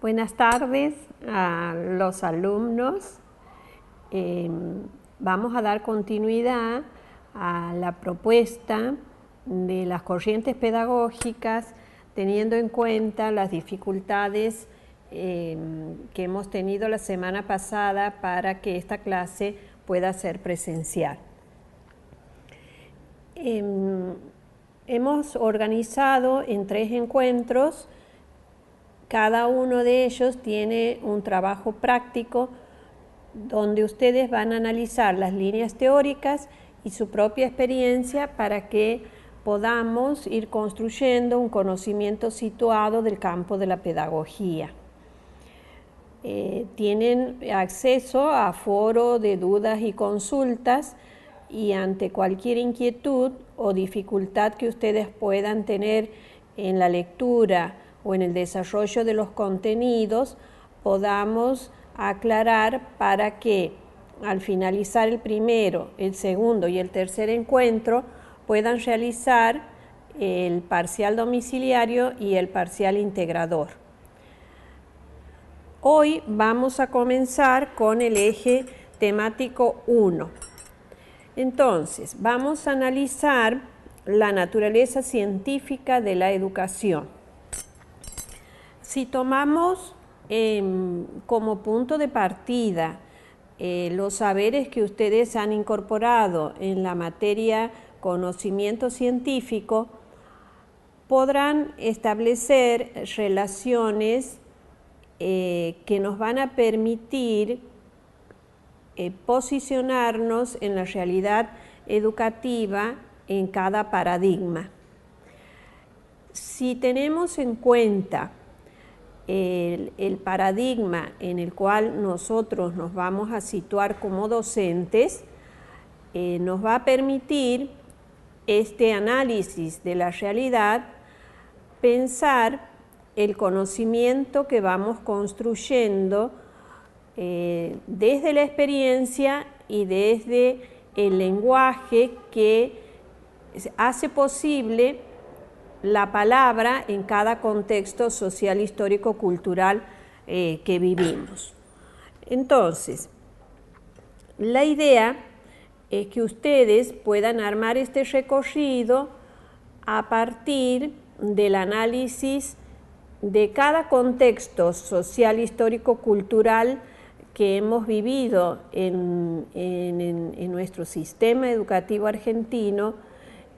Buenas tardes a los alumnos. Vamos a dar continuidad a la propuesta de las corrientes pedagógicas, teniendo en cuenta las dificultades que hemos tenido la semana pasada para que esta clase pueda ser presencial. Hemos organizado en 3 encuentros. Cada uno de ellos tiene un trabajo práctico donde ustedes van a analizar las líneas teóricas y su propia experiencia para que podamos ir construyendo un conocimiento situado del campo de la pedagogía. Tienen acceso a foro de dudas y consultas, y ante cualquier inquietud o dificultad que ustedes puedan tener en la lectura o en el desarrollo de los contenidos, podamos aclarar para que al finalizar el primero, el segundo y el tercer encuentro puedan realizar el parcial domiciliario y el parcial integrador. Hoy vamos a comenzar con el eje temático 1. Entonces, vamos a analizar la naturaleza científica de la educación. Si tomamos como punto de partida los saberes que ustedes han incorporado en la materia conocimiento científico, podrán establecer relaciones que nos van a permitir posicionarnos en la realidad educativa en cada paradigma. Si tenemos en cuenta el paradigma en el cual nosotros nos vamos a situar como docentes, nos va a permitir este análisis de la realidad pensar el conocimiento que vamos construyendo desde la experiencia y desde el lenguaje que hace posible la palabra en cada contexto social, histórico, cultural que vivimos. Entonces, la idea es que ustedes puedan armar este recorrido a partir del análisis de cada contexto social, histórico, cultural que hemos vivido en nuestro sistema educativo argentino,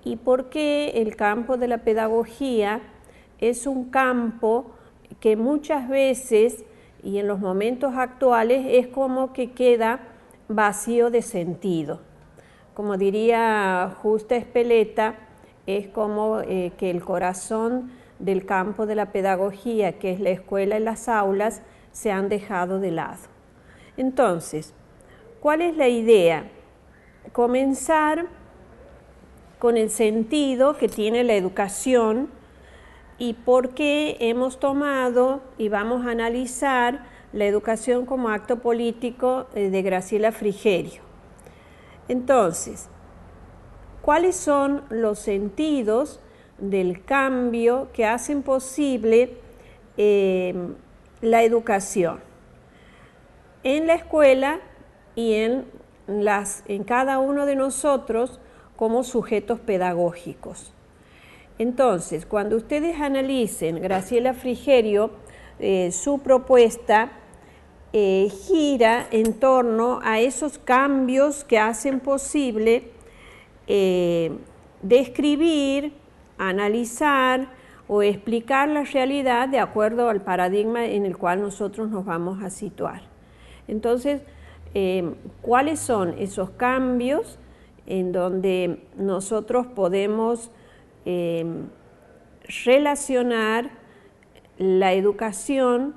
y por qué el campo de la pedagogía es un campo que muchas veces y en los momentos actuales es como que queda vacío de sentido. Como diría Justa Espeleta, es como que el corazón del campo de la pedagogía, que es la escuela y las aulas, se han dejado de lado. Entonces, ¿cuál es la idea? Comenzar con el sentido que tiene la educación y por qué hemos tomado y vamos a analizar la educación como acto político de Graciela Frigerio. Entonces, ¿cuáles son los sentidos del cambio que hacen posible la educación en la escuela y en cada uno de nosotros como sujetos pedagógicos? Entonces, cuando ustedes analicen Graciela Frigerio, su propuesta gira en torno a esos cambios que hacen posible describir, analizar o explicar la realidad de acuerdo al paradigma en el cual nosotros nos vamos a situar. Entonces, ¿cuáles son esos cambios en donde nosotros podemos relacionar la educación,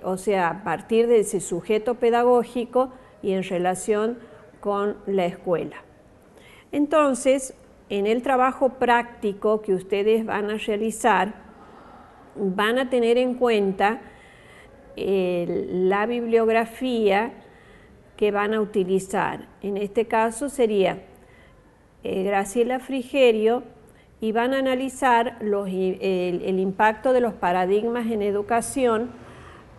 o sea, a partir de ese sujeto pedagógico y en relación con la escuela? Entonces, en el trabajo práctico que ustedes van a realizar, van a tener en cuenta la bibliografía que van a utilizar. En este caso sería Graciela Frigerio y van a analizar el impacto de los paradigmas en educación,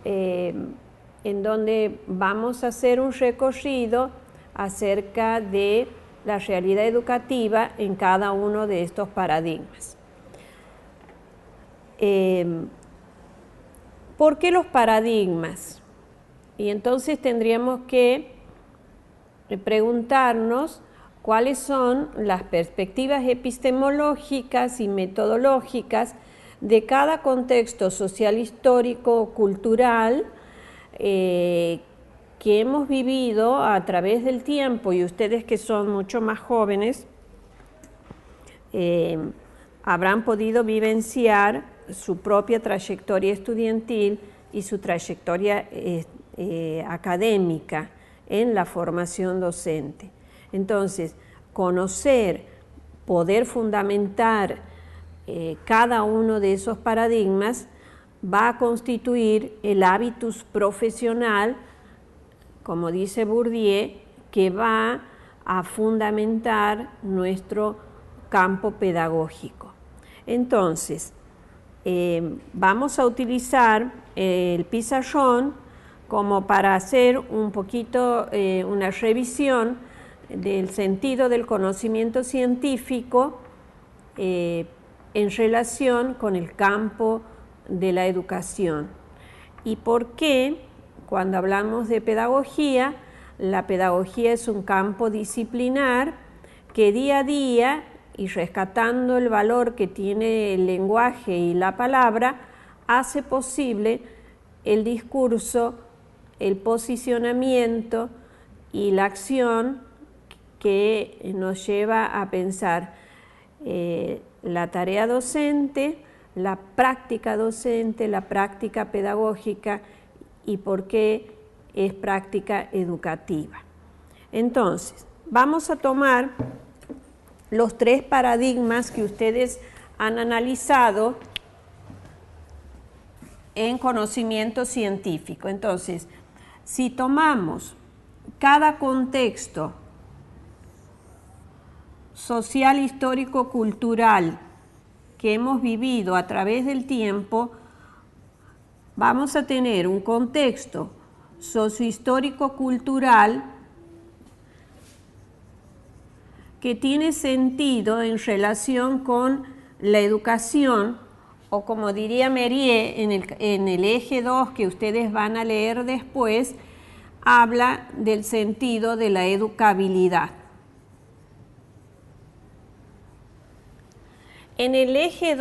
en donde vamos a hacer un recorrido acerca de la realidad educativa en cada uno de estos paradigmas. ¿Por qué los paradigmas? Y entonces tendríamos que preguntarnos cuáles son las perspectivas epistemológicas y metodológicas de cada contexto social, histórico, cultural, que hemos vivido a través del tiempo, y ustedes que son mucho más jóvenes habrán podido vivenciar su propia trayectoria estudiantil y su trayectoria académica en la formación docente. Entonces, conocer, poder fundamentar cada uno de esos paradigmas va a constituir el hábitus profesional, como dice Bourdieu, que va a fundamentar nuestro campo pedagógico. Entonces, vamos a utilizar el pizarrón como para hacer un poquito una revisión del sentido del conocimiento científico en relación con el campo de la educación. ¿Y por qué? Cuando hablamos de pedagogía, la pedagogía es un campo disciplinar que día a día, y rescatando el valor que tiene el lenguaje y la palabra, hace posible el discurso, el posicionamiento y la acción que nos lleva a pensar la tarea docente, la práctica docente, la práctica pedagógica y por qué es práctica educativa. Entonces, vamos a tomar los 3 paradigmas que ustedes han analizado en conocimiento científico. Entonces, si tomamos cada contexto social, histórico, cultural que hemos vivido a través del tiempo, vamos a tener un contexto sociohistórico cultural que tiene sentido en relación con la educación, o como diría Mérier en el eje 2 que ustedes van a leer después, habla del sentido de la educabilidad. En el eje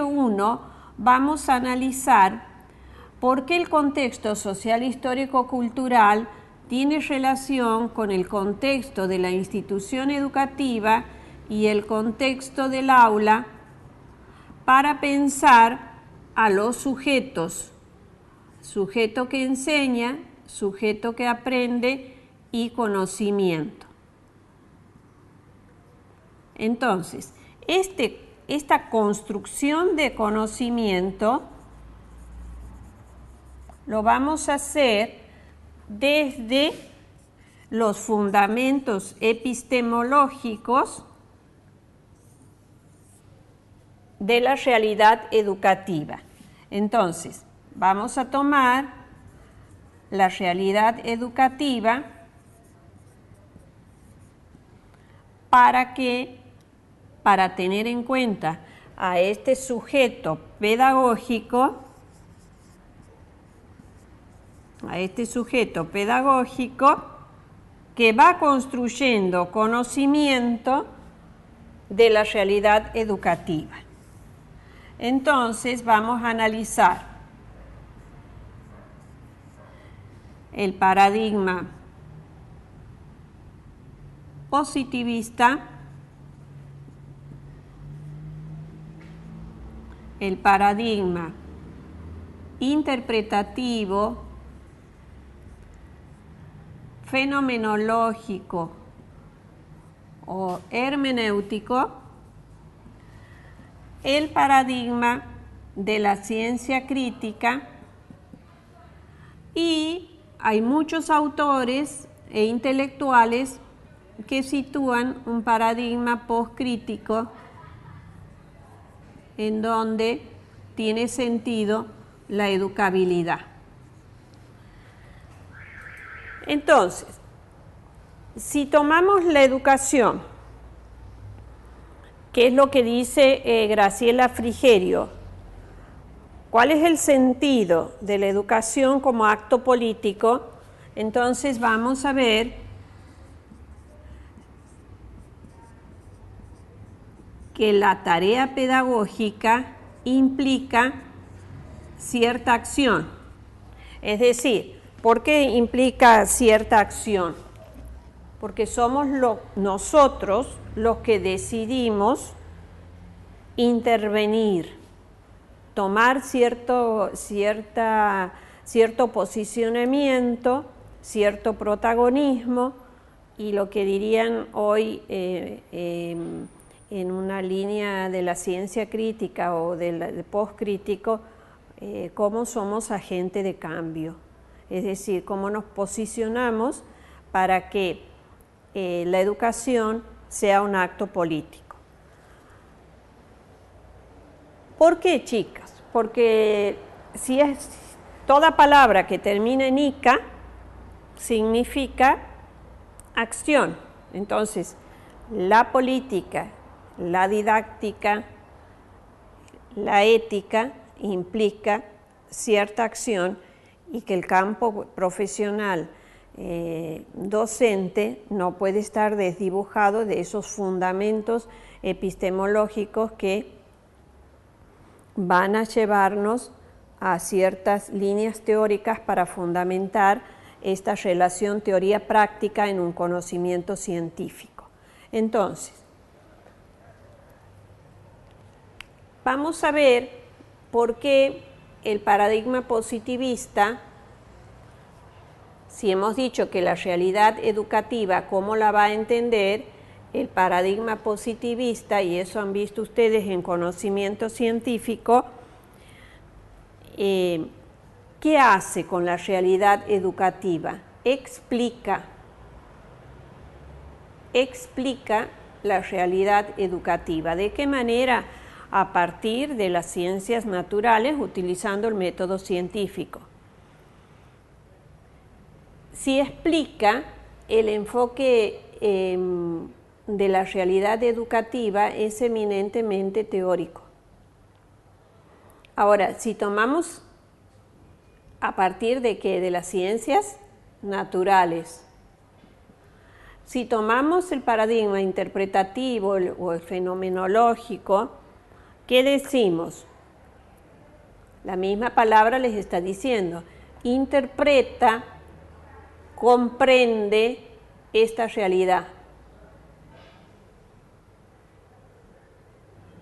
1 vamos a analizar por qué el contexto social, histórico, cultural tiene relación con el contexto de la institución educativa y el contexto del aula para pensar a los sujetos, sujeto que enseña, sujeto que aprende y conocimiento. Entonces, esta construcción de conocimiento lo vamos a hacer desde los fundamentos epistemológicos de la realidad educativa. Entonces, vamos a tomar la realidad educativa para tener en cuenta a este sujeto pedagógico, que va construyendo conocimiento de la realidad educativa. Entonces vamos a analizar el paradigma positivista, el paradigma interpretativo, fenomenológico o hermenéutico, el paradigma de la ciencia crítica, y hay muchos autores e intelectuales que sitúan un paradigma postcrítico en donde tiene sentido la educabilidad. Entonces, si tomamos la educación, ¿qué es lo que dice Graciela Frigerio? ¿Cuál es el sentido de la educación como acto político? Entonces vamos a ver que la tarea pedagógica implica cierta acción. Es decir, ¿por qué implica cierta acción? Porque somos nosotros los que decidimos intervenir, tomar cierto posicionamiento, cierto protagonismo, y lo que dirían hoy en una línea de la ciencia crítica o del postcrítico, cómo somos agente de cambio, es decir, cómo nos posicionamos para que la educación sea un acto político. ¿Por qué, chicas? Porque si es toda palabra que termina en ica, significa acción. Entonces, la política, la didáctica, la ética implica cierta acción y que el campo profesional docente no puede estar desdibujado de esos fundamentos epistemológicos que van a llevarnos a ciertas líneas teóricas para fundamentar esta relación teoría-práctica en un conocimiento científico. Entonces, vamos a ver por qué el paradigma positivista, si hemos dicho que la realidad educativa, ¿cómo la va a entender? El paradigma positivista, y eso han visto ustedes en conocimiento científico, ¿qué hace con la realidad educativa? Explica la realidad educativa. ¿De qué manera? A partir de las ciencias naturales, utilizando el método científico. Si explica, el enfoque de la realidad educativa es eminentemente teórico. Ahora, si tomamos a partir de qué? De las ciencias naturales. Si tomamos el paradigma interpretativo o el fenomenológico, ¿qué decimos? La misma palabra les está diciendo, interpreta, comprende esta realidad.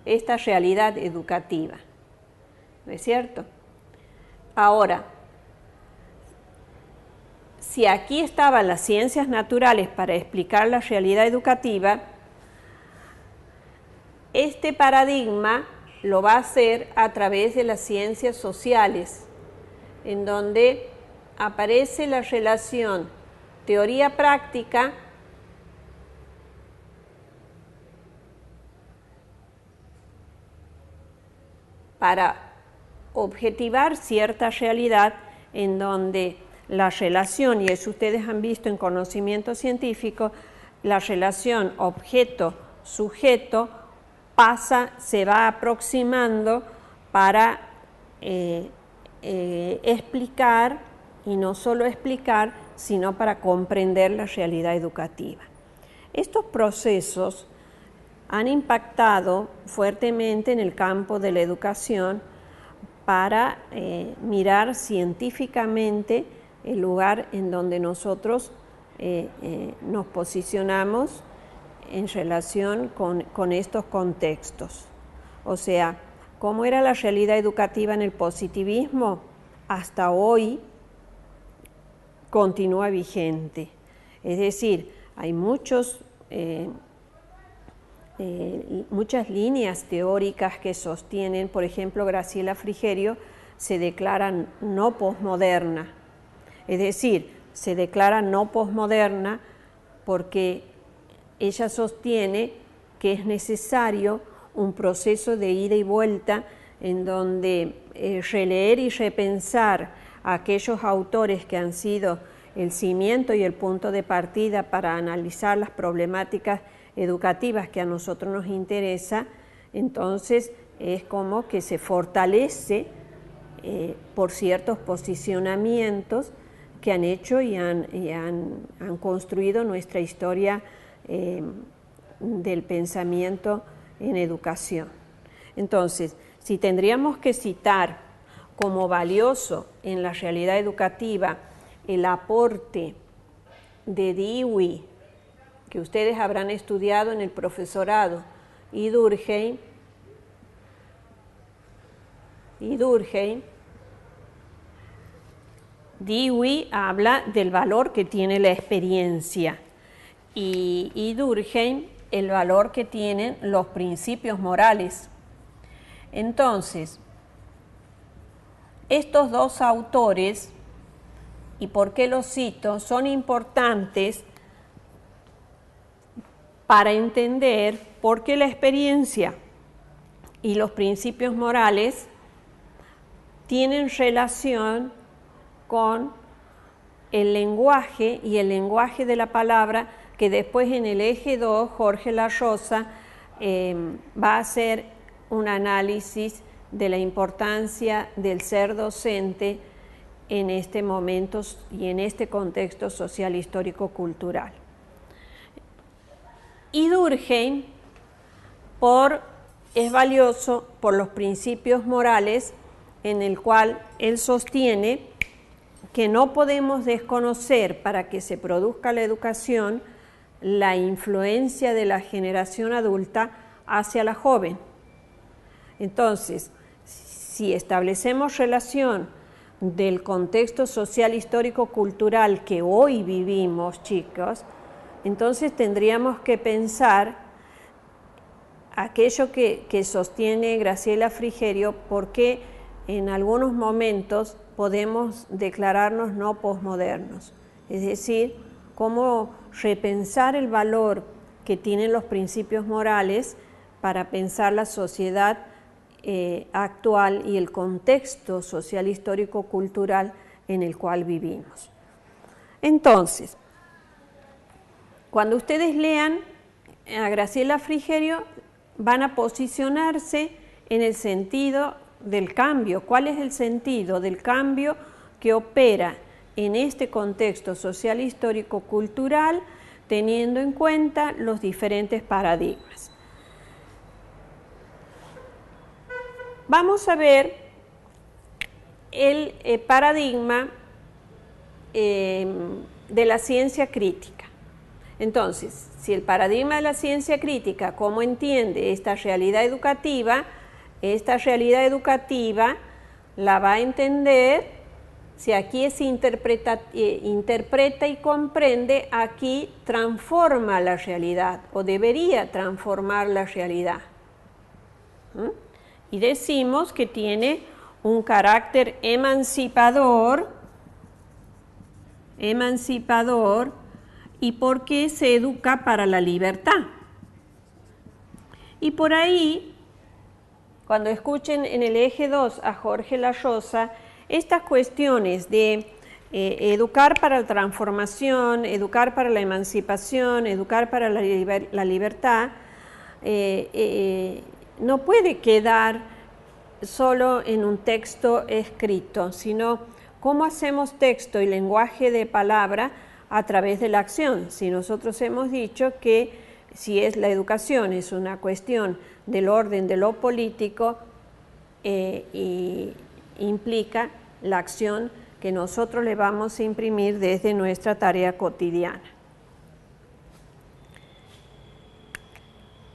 Esta realidad educativa, ¿no es cierto? Ahora, si aquí estaban las ciencias naturales para explicar la realidad educativa, este paradigma lo va a hacer a través de las ciencias sociales, en donde aparece la relación teoría-práctica para objetivar cierta realidad en donde la relación, y eso ustedes han visto en conocimiento científico, la relación objeto-sujeto se va aproximando para explicar, y no solo explicar, sino para comprender la realidad educativa. Estos procesos han impactado fuertemente en el campo de la educación para mirar científicamente el lugar en donde nosotros nos posicionamos en relación con estos contextos. O sea, ¿cómo era la realidad educativa en el positivismo? Hasta hoy continúa vigente. Es decir, hay muchas líneas teóricas que sostienen, por ejemplo, Graciela Frigerio se declara no posmoderna. Es decir, se declara no posmoderna porque ella sostiene que es necesario un proceso de ida y vuelta en donde releer y repensar a aquellos autores que han sido el cimiento y el punto de partida para analizar las problemáticas educativas que a nosotros nos interesa, entonces es como que se fortalece por ciertos posicionamientos que han hecho y han construido nuestra historia del pensamiento en educación. Entonces, si tendríamos que citar como valioso en la realidad educativa el aporte de Dewey, que ustedes habrán estudiado en el profesorado, y Durkheim, Dewey habla del valor que tiene la experiencia y Durkheim el valor que tienen los principios morales. Entonces, estos dos autores, ¿y por qué los cito?, son importantes para entender por qué la experiencia y los principios morales tienen relación con el lenguaje y el lenguaje de la palabra, que después en el eje 2 Jorge Larrosa va a hacer un análisis de la importancia del ser docente en este momento y en este contexto social, histórico, cultural. Y Durkheim es valioso por los principios morales en el cual él sostiene que no podemos desconocer para que se produzca la educación la influencia de la generación adulta hacia la joven. Entonces, si establecemos relación del contexto social, histórico, cultural que hoy vivimos, chicos, entonces tendríamos que pensar aquello que sostiene Graciela Frigerio, por qué en algunos momentos podemos declararnos no posmodernos, es decir, cómo repensar el valor que tienen los principios morales para pensar la sociedad actual y el contexto social, histórico, cultural en el cual vivimos. Entonces, cuando ustedes lean a Graciela Frigerio, van a posicionarse en el sentido del cambio. ¿Cuál es el sentido del cambio que opera en este contexto social, histórico, cultural, teniendo en cuenta los diferentes paradigmas? Vamos a ver el paradigma de la ciencia crítica. Entonces, si el paradigma de la ciencia crítica, ¿cómo entiende esta realidad educativa? Esta realidad educativa la va a entender, si aquí se interpreta y comprende, aquí transforma la realidad o debería transformar la realidad. Y decimos que tiene un carácter emancipador, y porque se educa para la libertad. Y por ahí, cuando escuchen en el eje 2 a Jorge Larrosa, estas cuestiones de educar para la transformación, educar para la emancipación, educar para la libertad, no puede quedar solo en un texto escrito, sino cómo hacemos texto y lenguaje de palabra a través de la acción. Si nosotros hemos dicho que si es la educación es una cuestión del orden de lo político, y implica la acción que nosotros le vamos a imprimir desde nuestra tarea cotidiana.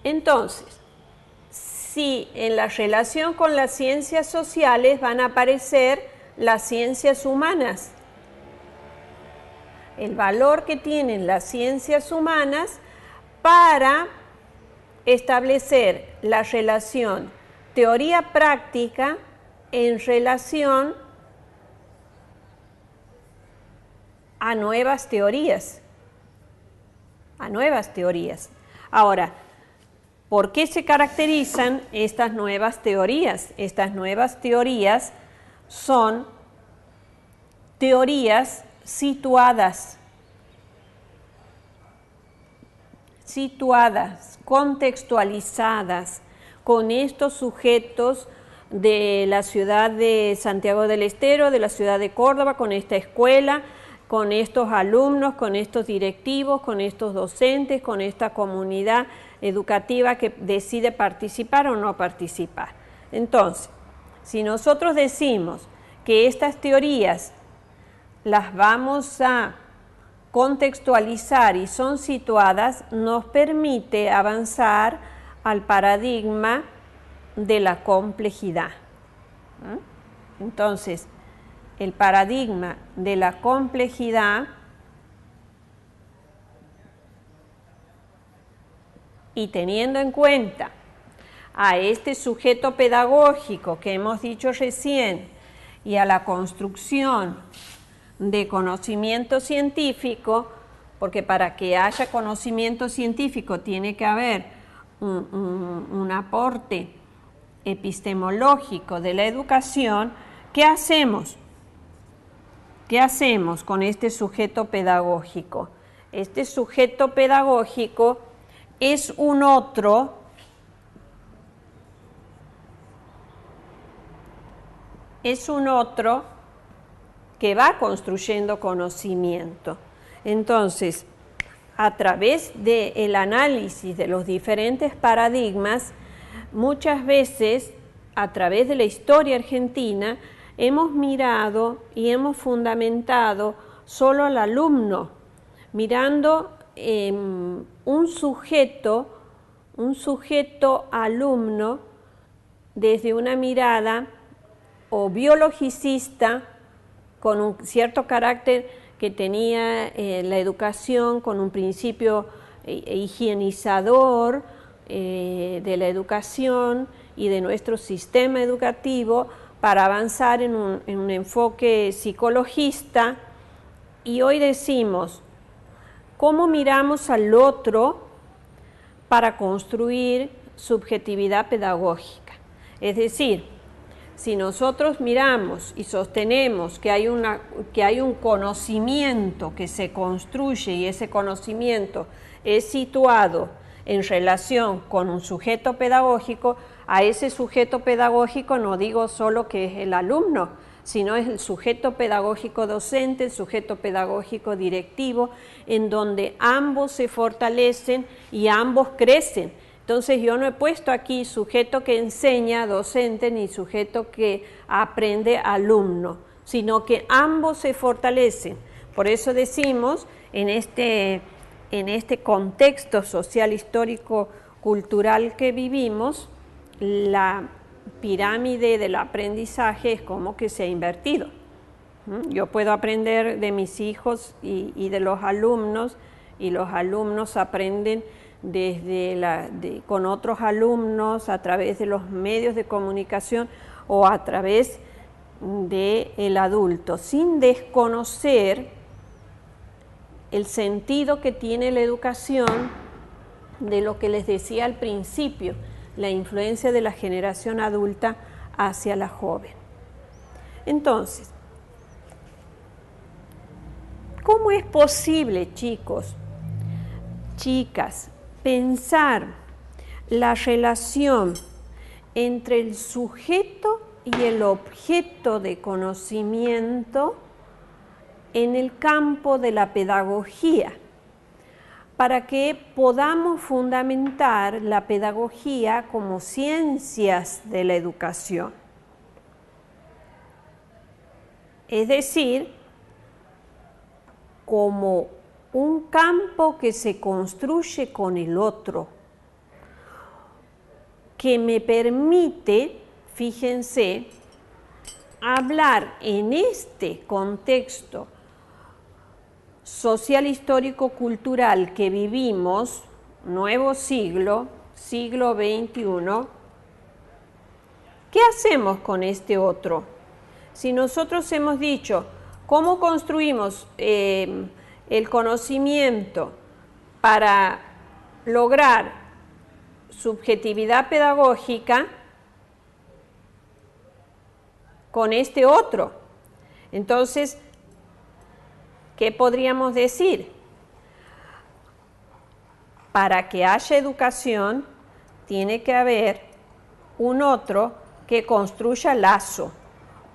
Entonces, si en la relación con las ciencias sociales van a aparecer las ciencias humanas, el valor que tienen las ciencias humanas para establecer la relación teoría-práctica en relación a nuevas teorías, a nuevas teorías. Ahora, ¿por qué se caracterizan estas nuevas teorías? Estas nuevas teorías son teorías situadas, contextualizadas con estos sujetos de la ciudad de Santiago del Estero, de la ciudad de Córdoba, con esta escuela, con estos alumnos, con estos directivos, con estos docentes, con esta comunidad educativa que decide participar o no participar. Entonces, si nosotros decimos que estas teorías las vamos a contextualizar y son situadas, nos permite avanzar al paradigma de la complejidad. Entonces, el paradigma de la complejidad y teniendo en cuenta a este sujeto pedagógico que hemos dicho recién y a la construcción de conocimiento científico, porque para que haya conocimiento científico tiene que haber un aporte epistemológico de la educación. ¿Qué hacemos? ¿Qué hacemos con este sujeto pedagógico? Este sujeto pedagógico es un otro que va construyendo conocimiento. Entonces, a través del análisis de los diferentes paradigmas, muchas veces, a través de la historia argentina, hemos mirado y hemos fundamentado solo al alumno, mirando un sujeto alumno desde una mirada o biologicista, con un cierto carácter que tenía la educación, con un principio higienizador de la educación y de nuestro sistema educativo, para avanzar en un enfoque psicologista. Y hoy decimos, ¿cómo miramos al otro para construir subjetividad pedagógica? Es decir, si nosotros miramos y sostenemos que hay un conocimiento que se construye y ese conocimiento es situado en relación con un sujeto pedagógico, a ese sujeto pedagógico no digo solo que es el alumno, sino es el sujeto pedagógico docente, el sujeto pedagógico directivo, en donde ambos se fortalecen y ambos crecen. Entonces yo no he puesto aquí sujeto que enseña, docente, ni sujeto que aprende, alumno, sino que ambos se fortalecen. Por eso decimos, en este contexto social, histórico, cultural que vivimos, la pirámide del aprendizaje es como que se ha invertido. Yo puedo aprender de mis hijos y de los alumnos, y los alumnos aprenden con otros alumnos a través de los medios de comunicación o a través del adulto, sin desconocer el sentido que tiene la educación, de lo que les decía al principio, la influencia de la generación adulta hacia la joven. Entonces, ¿cómo es posible, chicos, chicas, pensar la relación entre el sujeto y el objeto de conocimiento en el campo de la pedagogía, para que podamos fundamentar la pedagogía como ciencias de la educación? Es decir, como un campo que se construye con el otro, que me permite, fíjense, hablar en este contexto social, histórico, cultural que vivimos, nuevo siglo, siglo XXI. ¿Qué hacemos con este otro? Si nosotros hemos dicho, ¿cómo construimos el conocimiento para lograr subjetividad pedagógica con este otro. Entonces, ¿qué podríamos decir? Para que haya educación, tiene que haber un otro que construya lazo,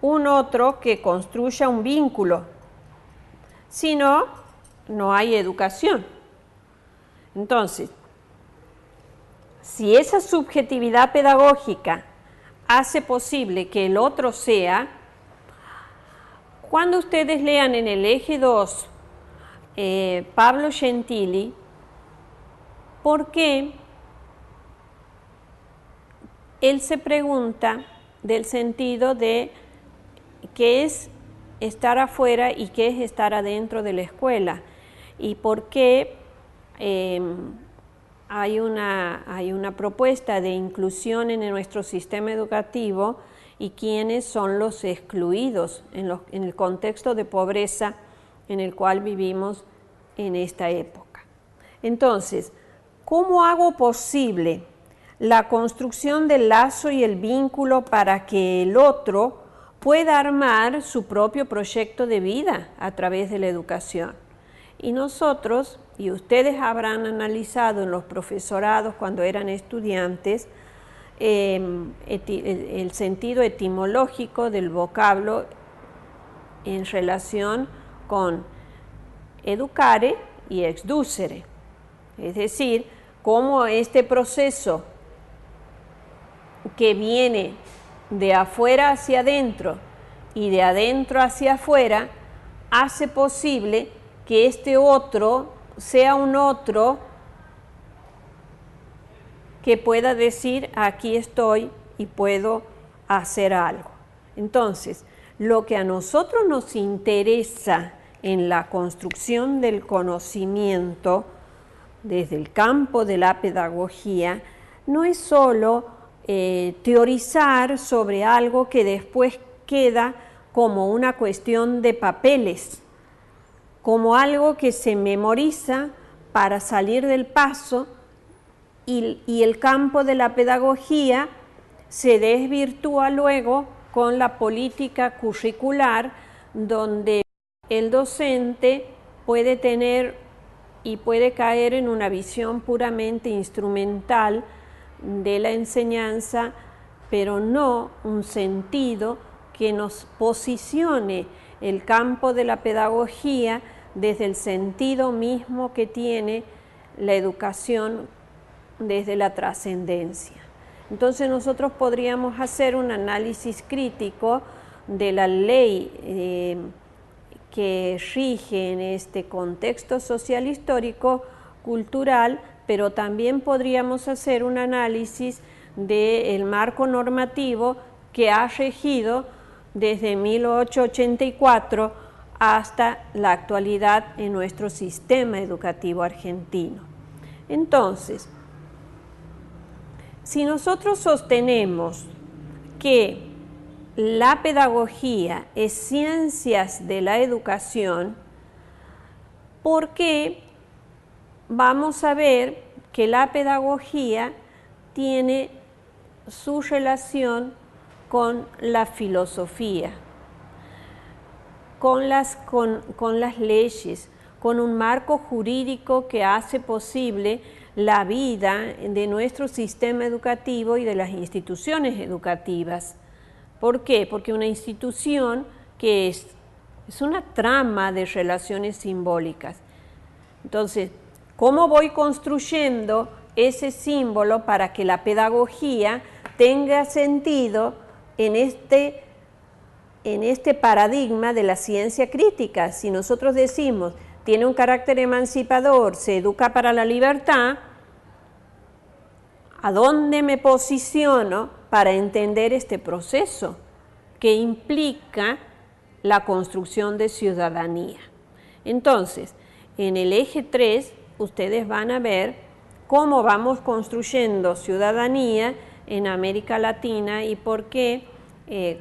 un otro que construya un vínculo. Si no, no hay educación. Entonces, si esa subjetividad pedagógica hace posible que el otro sea, cuando ustedes lean en el eje 2 Pablo Gentili, ¿por qué él se pregunta del sentido de qué es estar afuera y qué es estar adentro de la escuela? ¿Y por qué hay una propuesta de inclusión en nuestro sistema educativo y quiénes son los excluidos en el contexto de pobreza en el cual vivimos en esta época? Entonces, ¿cómo hago posible la construcción del lazo y el vínculo para que el otro pueda armar su propio proyecto de vida a través de la educación? Y nosotros, y ustedes habrán analizado en los profesorados cuando eran estudiantes, el sentido etimológico del vocablo en relación con educare y exducere. Es decir, cómo este proceso que viene de afuera hacia adentro y de adentro hacia afuera hace posible que este otro sea un otro que pueda decir aquí estoy y puedo hacer algo. Entonces, lo que a nosotros nos interesa en la construcción del conocimiento desde el campo de la pedagogía no es solo teorizar sobre algo que después queda como una cuestión de papeles, como algo que se memoriza para salir del paso y el campo de la pedagogía se desvirtúa luego con la política curricular, donde el docente puede tener y puede caer en una visión puramente instrumental de la enseñanza, pero no un sentido que nos posicione el campo de la pedagogía desde el sentido mismo que tiene la educación desde la trascendencia. Entonces nosotros podríamos hacer un análisis crítico de la ley que rige en este contexto social histórico cultural, pero también podríamos hacer un análisis del marco normativo que ha regido desde 1884 hasta la actualidad en nuestro sistema educativo argentino. Entonces, si nosotros sostenemos que la pedagogía es ciencias de la educación, ¿por qué vamos a ver que la pedagogía tiene su relación con la filosofía, con las leyes, con un marco jurídico que hace posible la vida de nuestro sistema educativo y de las instituciones educativas? ¿Por qué? Porque una institución que es una trama de relaciones simbólicas. Entonces, ¿cómo voy construyendo ese símbolo para que la pedagogía tenga sentido en este paradigma de la ciencia crítica? Si nosotros decimos, tiene un carácter emancipador, se educa para la libertad, ¿a dónde me posiciono para entender este proceso que implica la construcción de ciudadanía? Entonces, en el eje 3, ustedes van a ver cómo vamos construyendo ciudadanía en América Latina y por qué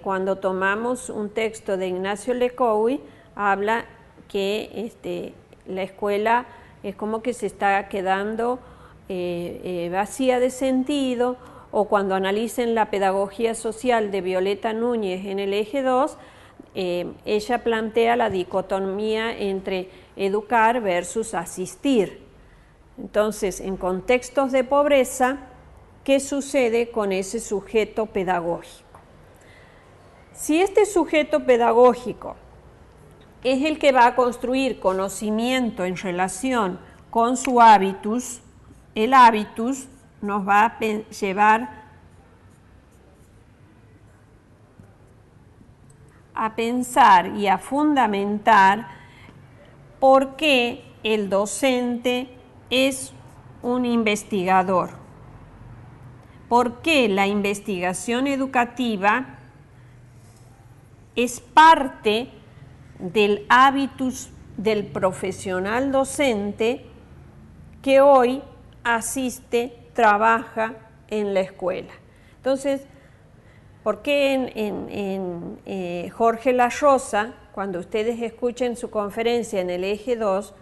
cuando tomamos un texto de Ignacio Lecoui habla que la escuela es como que se está quedando vacía de sentido, o cuando analicen la pedagogía social de Violeta Núñez en el eje 2, ella plantea la dicotomía entre educar versus asistir. Entonces, en contextos de pobreza, ¿qué sucede con ese sujeto pedagógico? Si este sujeto pedagógico es el que va a construir conocimiento en relación con su hábitus, el hábitus nos va a llevar a pensar y a fundamentar por qué el docente es un investigador, por qué la investigación educativa es parte del hábitus del profesional docente que hoy asiste, trabaja en la escuela. Entonces, ¿por qué en Jorge La Rosa, cuando ustedes escuchen su conferencia en el eje 2,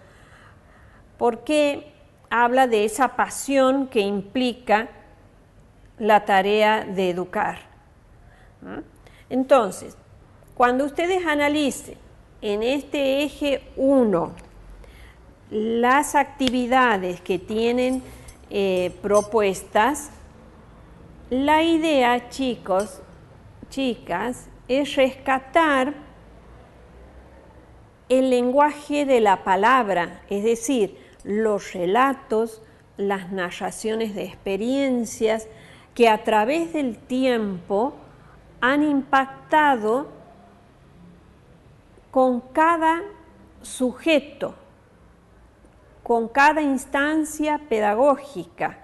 por qué habla de esa pasión que implica la tarea de educar? Entonces, cuando ustedes analicen en este eje 1 las actividades que tienen propuestas, la idea, chicos, chicas, es rescatar el lenguaje de la palabra, es decir, los relatos, las narraciones de experiencias que a través del tiempo han impactado con cada sujeto, con cada instancia pedagógica,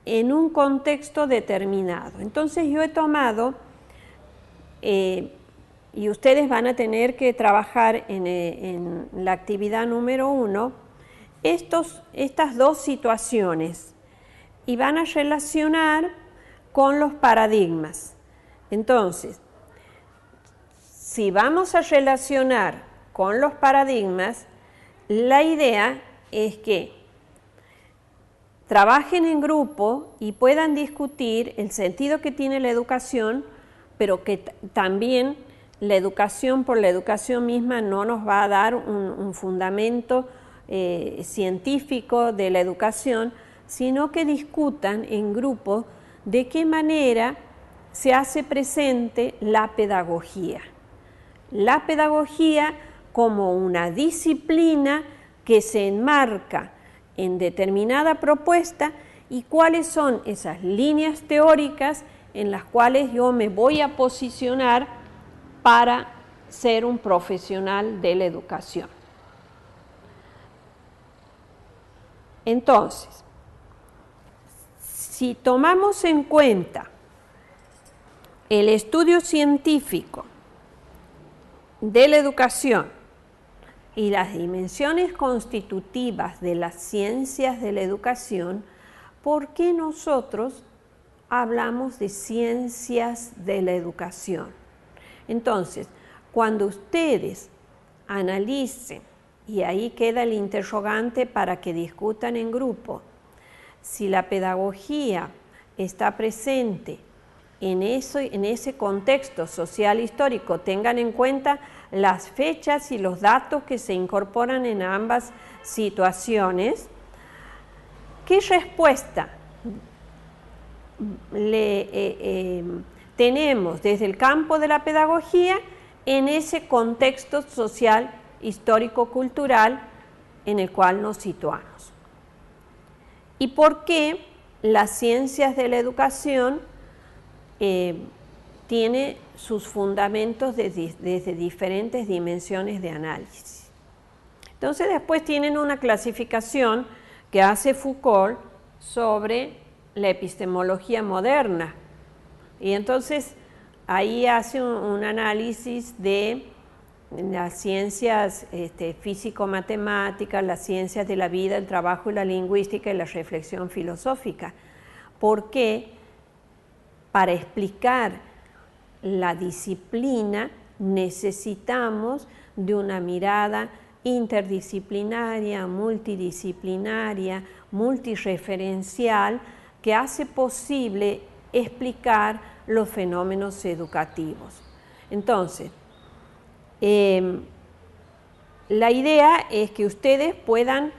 en un contexto determinado. Entonces yo he tomado, y ustedes van a tener que trabajar en la actividad número 1, estas dos situaciones, y van a relacionar con los paradigmas. Entonces, si vamos a relacionar con los paradigmas, la idea es que trabajen en grupo y puedan discutir el sentido que tiene la educación, pero que también la educación por la educación misma no nos va a dar un fundamento científico de la educación, sino que discutan en grupo de qué manera se hace presente la pedagogía. La pedagogía como una disciplina que se enmarca en determinada propuesta y cuáles son esas líneas teóricas en las cuales yo me voy a posicionar para ser un profesional de la educación. Entonces, si tomamos en cuenta el estudio científico de la educación y las dimensiones constitutivas de las ciencias de la educación, ¿por qué nosotros hablamos de ciencias de la educación? Entonces, cuando ustedes analicen, y ahí queda el interrogante para que discutan en grupo, si la pedagogía está presente en ese contexto social histórico, tengan en cuenta las fechas y los datos que se incorporan en ambas situaciones. ¿Qué respuesta tenemos desde el campo de la pedagogía en ese contexto social, histórico-cultural en el cual nos situamos? ¿Y por qué las ciencias de la educación tiene sus fundamentos desde diferentes dimensiones de análisis? Entonces después tienen una clasificación que hace Foucault sobre la epistemología moderna. Y entonces ahí hace un análisis de las ciencias físico-matemáticas, las ciencias de la vida, el trabajo y la lingüística y la reflexión filosófica. Porque para explicar la disciplina necesitamos de una mirada interdisciplinaria, multidisciplinaria, multireferencial, que hace posible explicar los fenómenos educativos. Entonces, la idea es que ustedes puedan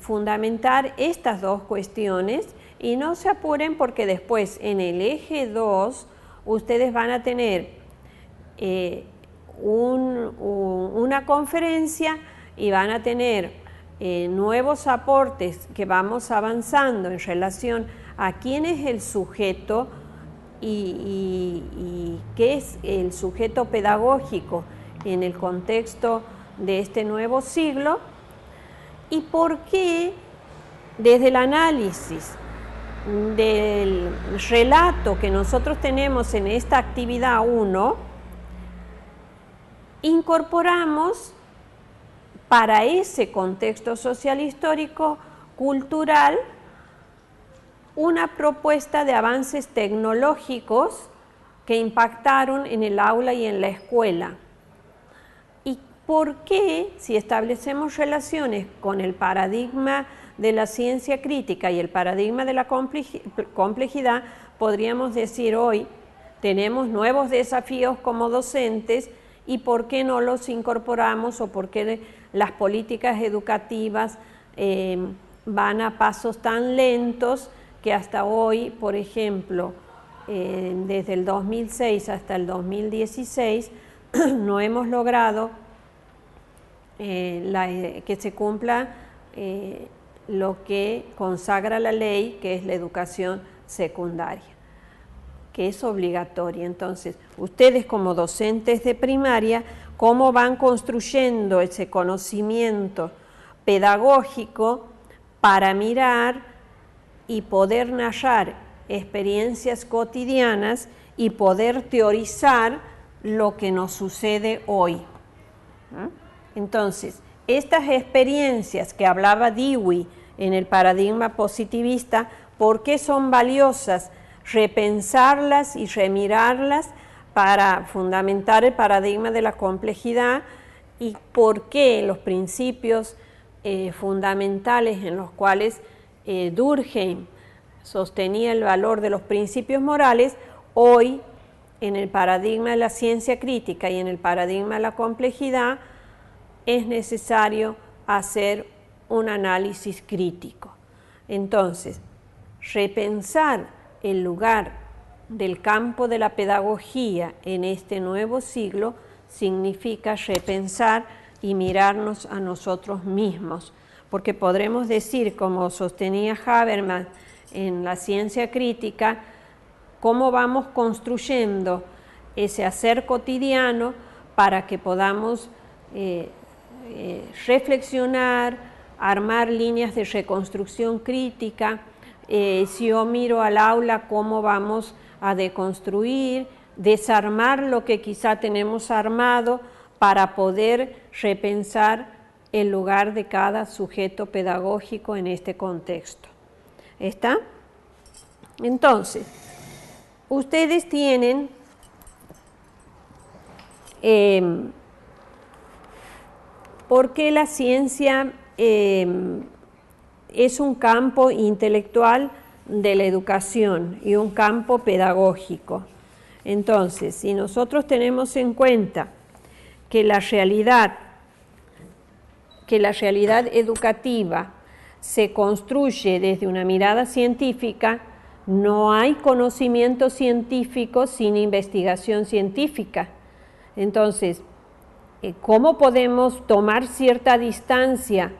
fundamentar estas dos cuestiones y no se apuren porque después en el eje 2 ustedes van a tener una conferencia y van a tener nuevos aportes que vamos avanzando en relación a quién es el sujeto y qué es el sujeto pedagógico en el contexto de este nuevo siglo y por qué desde el análisis del relato que nosotros tenemos en esta actividad 1, incorporamos para ese contexto social histórico cultural una propuesta de avances tecnológicos que impactaron en el aula y en la escuela. ¿Y por qué, si establecemos relaciones con el paradigma de la ciencia crítica y el paradigma de la complejidad, podríamos decir hoy, tenemos nuevos desafíos como docentes y por qué no los incorporamos o por qué las políticas educativas van a pasos tan lentos que hasta hoy, por ejemplo, desde el 2006 hasta el 2016, no hemos logrado que se cumpla lo que consagra la ley, que es la educación secundaria, que es obligatoria. Entonces, ustedes como docentes de primaria, ¿cómo van construyendo ese conocimiento pedagógico para mirar y poder narrar experiencias cotidianas y poder teorizar lo que nos sucede hoy? Entonces, estas experiencias que hablaba Dewey en el paradigma positivista, ¿por qué son valiosas? Repensarlas y remirarlas para fundamentar el paradigma de la complejidad y por qué los principios fundamentales en los cuales Durkheim sostenía el valor de los principios morales, hoy en el paradigma de la ciencia crítica y en el paradigma de la complejidad es necesario hacer un análisis crítico. Entonces, repensar el lugar del campo de la pedagogía en este nuevo siglo significa repensar y mirarnos a nosotros mismos, porque podremos decir, como sostenía Habermas en la ciencia crítica, cómo vamos construyendo ese hacer cotidiano para que podamos reflexionar, armar líneas de reconstrucción crítica. Si yo miro al aula, cómo vamos a deconstruir, desarmar lo que quizá tenemos armado para poder repensar el lugar de cada sujeto pedagógico en este contexto. ¿Está? Entonces, ustedes tienen ¿por qué la ciencia es un campo intelectual de la educación y un campo pedagógico? Entonces, si nosotros tenemos en cuenta que la realidad educativa se construye desde una mirada científica, no hay conocimiento científico sin investigación científica. Entonces, ¿cómo podemos tomar cierta distancia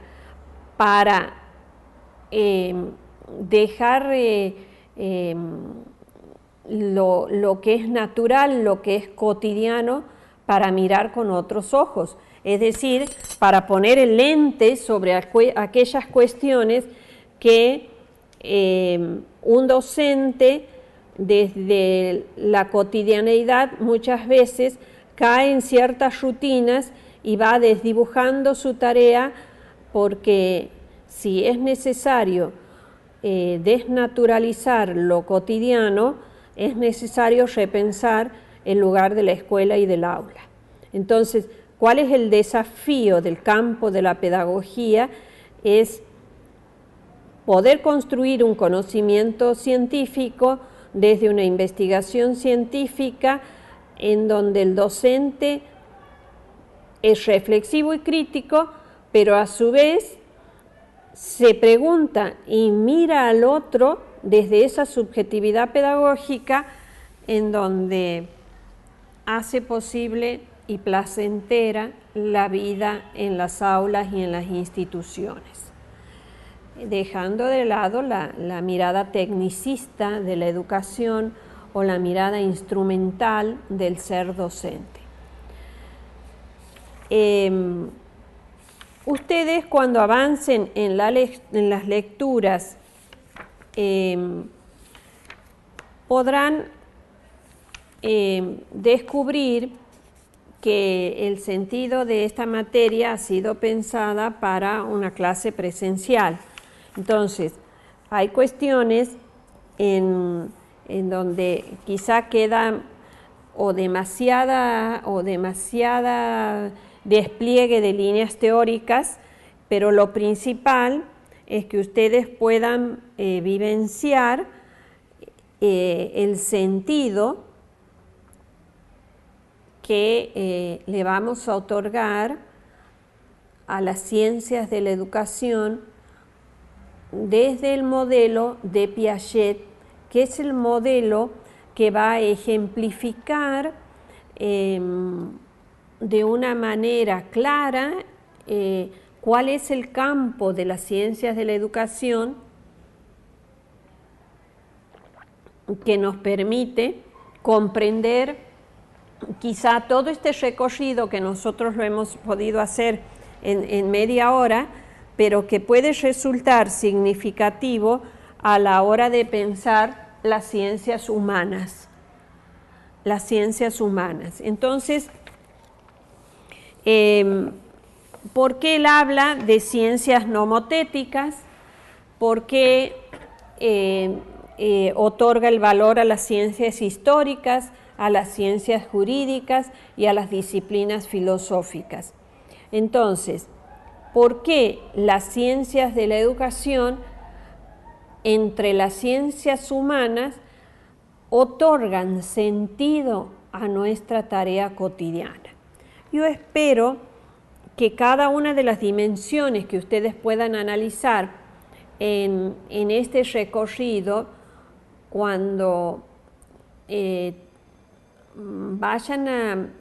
para dejar lo que es natural, lo que es cotidiano, para mirar con otros ojos? Es decir, para poner el lente sobre aquellas cuestiones que un docente desde la cotidianeidad muchas veces cae en ciertas rutinas y va desdibujando su tarea, porque si es necesario desnaturalizar lo cotidiano, es necesario repensar el lugar de la escuela y del aula. Entonces, ¿Cuál es el desafío del campo de la pedagogía? Es poder construir un conocimiento científico desde una investigación científica en donde el docente es reflexivo y crítico, pero a su vez se pregunta y mira al otro desde esa subjetividad pedagógica en donde hace posible y placentera la vida en las aulas y en las instituciones, dejando de lado la mirada tecnicista de la educación o la mirada instrumental del ser docente. Ustedes cuando avancen en las lecturas podrán descubrir que el sentido de esta materia ha sido pensada para una clase presencial. Entonces, hay cuestiones en donde quizá queda o demasiada despliegue de líneas teóricas, pero lo principal es que ustedes puedan vivenciar el sentido que le vamos a otorgar a las ciencias de la educación desde el modelo de Piaget, que es el modelo que va a ejemplificar de una manera clara cuál es el campo de las ciencias de la educación que nos permite comprender quizá todo este recorrido que nosotros lo hemos podido hacer en media hora, pero que puede resultar significativo a la hora de pensar las ciencias humanas. Las ciencias humanas. Entonces, ¿por qué él habla de ciencias nomotéticas? ¿Por qué otorga el valor a las ciencias históricas, a las ciencias jurídicas y a las disciplinas filosóficas? Entonces, ¿por qué las ciencias de la educación, entre las ciencias humanas, otorgan sentido a nuestra tarea cotidiana? Yo espero que cada una de las dimensiones que ustedes puedan analizar en este recorrido, cuando vayan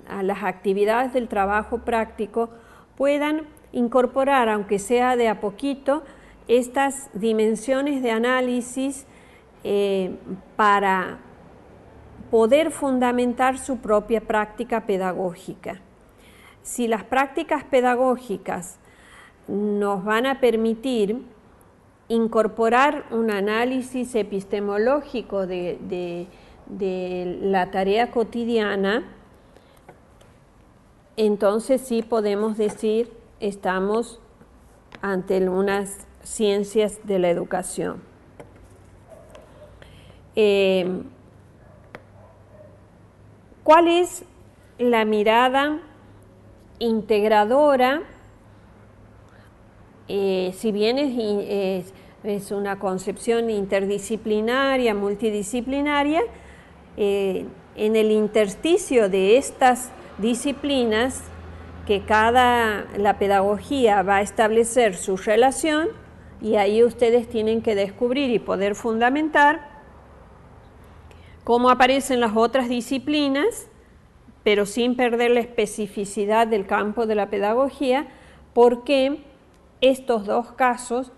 a las actividades del trabajo práctico, puedan incorporar, aunque sea de a poquito, estas dimensiones de análisis para poder fundamentar su propia práctica pedagógica. Si las prácticas pedagógicas nos van a permitir incorporar un análisis epistemológico de la tarea cotidiana, entonces sí podemos decir estamos ante unas ciencias de la educación. ¿Cuál es la mirada integradora? Si bien es una concepción interdisciplinaria, multidisciplinaria, en el intersticio de estas disciplinas que la pedagogía va a establecer su relación, y ahí ustedes tienen que descubrir y poder fundamentar cómo aparecen las otras disciplinas, pero sin perder la especificidad del campo de la pedagogía, porque estos dos casos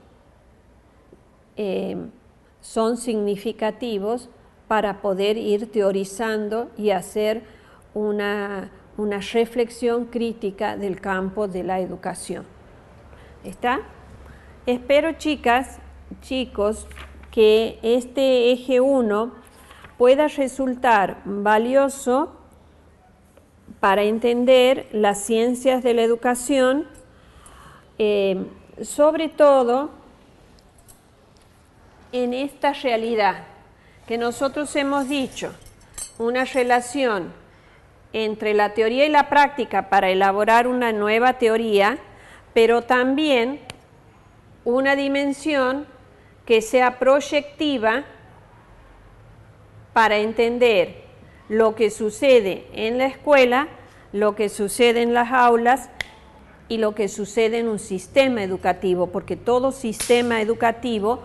son significativos para poder ir teorizando y hacer una reflexión crítica del campo de la educación. ¿Está? Espero, chicas, chicos, que este eje 1 pueda resultar valioso para entender las ciencias de la educación, sobre todo en esta realidad que nosotros hemos dicho, una relación entre la teoría y la práctica para elaborar una nueva teoría, pero también una dimensión que sea proyectiva para entender lo que sucede en la escuela, lo que sucede en las aulas y lo que sucede en un sistema educativo, porque todo sistema educativo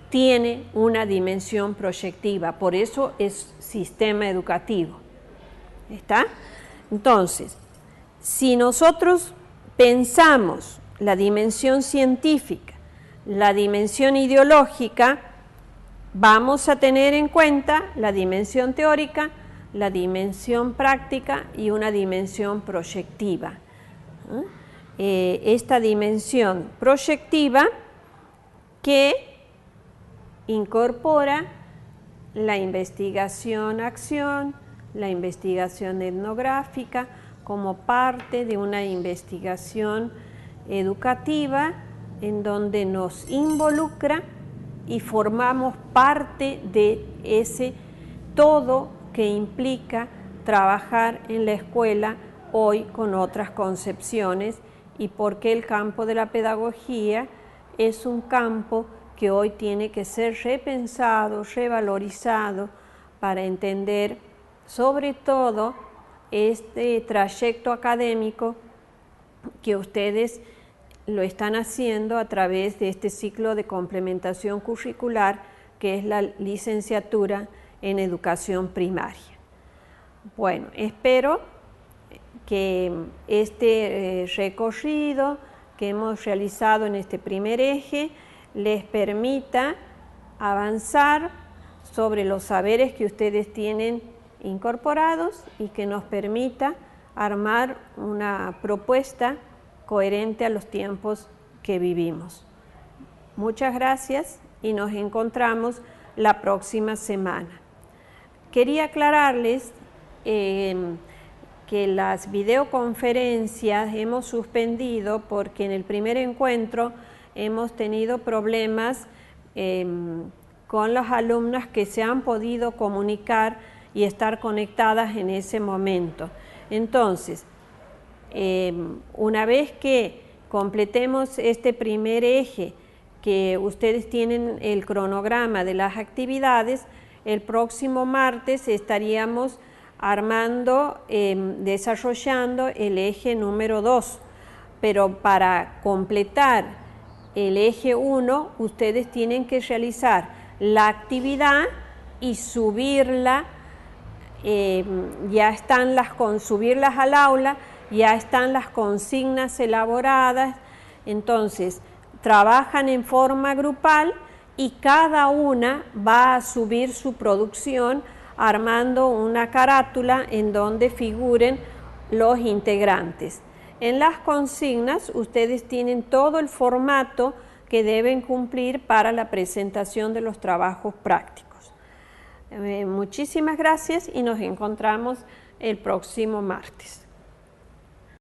tiene una dimensión proyectiva, por eso es sistema educativo. ¿Está? Entonces, si nosotros pensamos la dimensión científica, la dimensión ideológica, vamos a tener en cuenta la dimensión teórica, la dimensión práctica y una dimensión proyectiva. Esta dimensión proyectiva que incorpora la investigación-acción, la investigación etnográfica como parte de una investigación educativa en donde nos involucra y formamos parte de ese todo que implica trabajar en la escuela hoy con otras concepciones y porque el campo de la pedagogía es un campo que hoy tiene que ser repensado, revalorizado para entender sobre todo este trayecto académico que ustedes lo están haciendo a través de este ciclo de complementación curricular que es la licenciatura en educación primaria. Bueno, espero que este recorrido que hemos realizado en este primer eje les permita avanzar sobre los saberes que ustedes tienen incorporados y que nos permita armar una propuesta coherente a los tiempos que vivimos. Muchas gracias y nos encontramos la próxima semana. Quería aclararles que las videoconferencias hemos suspendido porque en el primer encuentro hemos tenido problemas con las alumnas que se han podido comunicar y estar conectadas en ese momento. Entonces, una vez que completemos este primer eje, que ustedes tienen el cronograma de las actividades, el próximo martes estaríamos armando, desarrollando el eje número 2, pero para completar el eje 1, ustedes tienen que realizar la actividad y subirla, ya están subirlas al aula, ya están las consignas elaboradas, entonces trabajan en forma grupal y cada una va a subir su producción armando una carátula en donde figuren los integrantes. En las consignas ustedes tienen todo el formato que deben cumplir para la presentación de los trabajos prácticos. Muchísimas gracias y nos encontramos el próximo martes.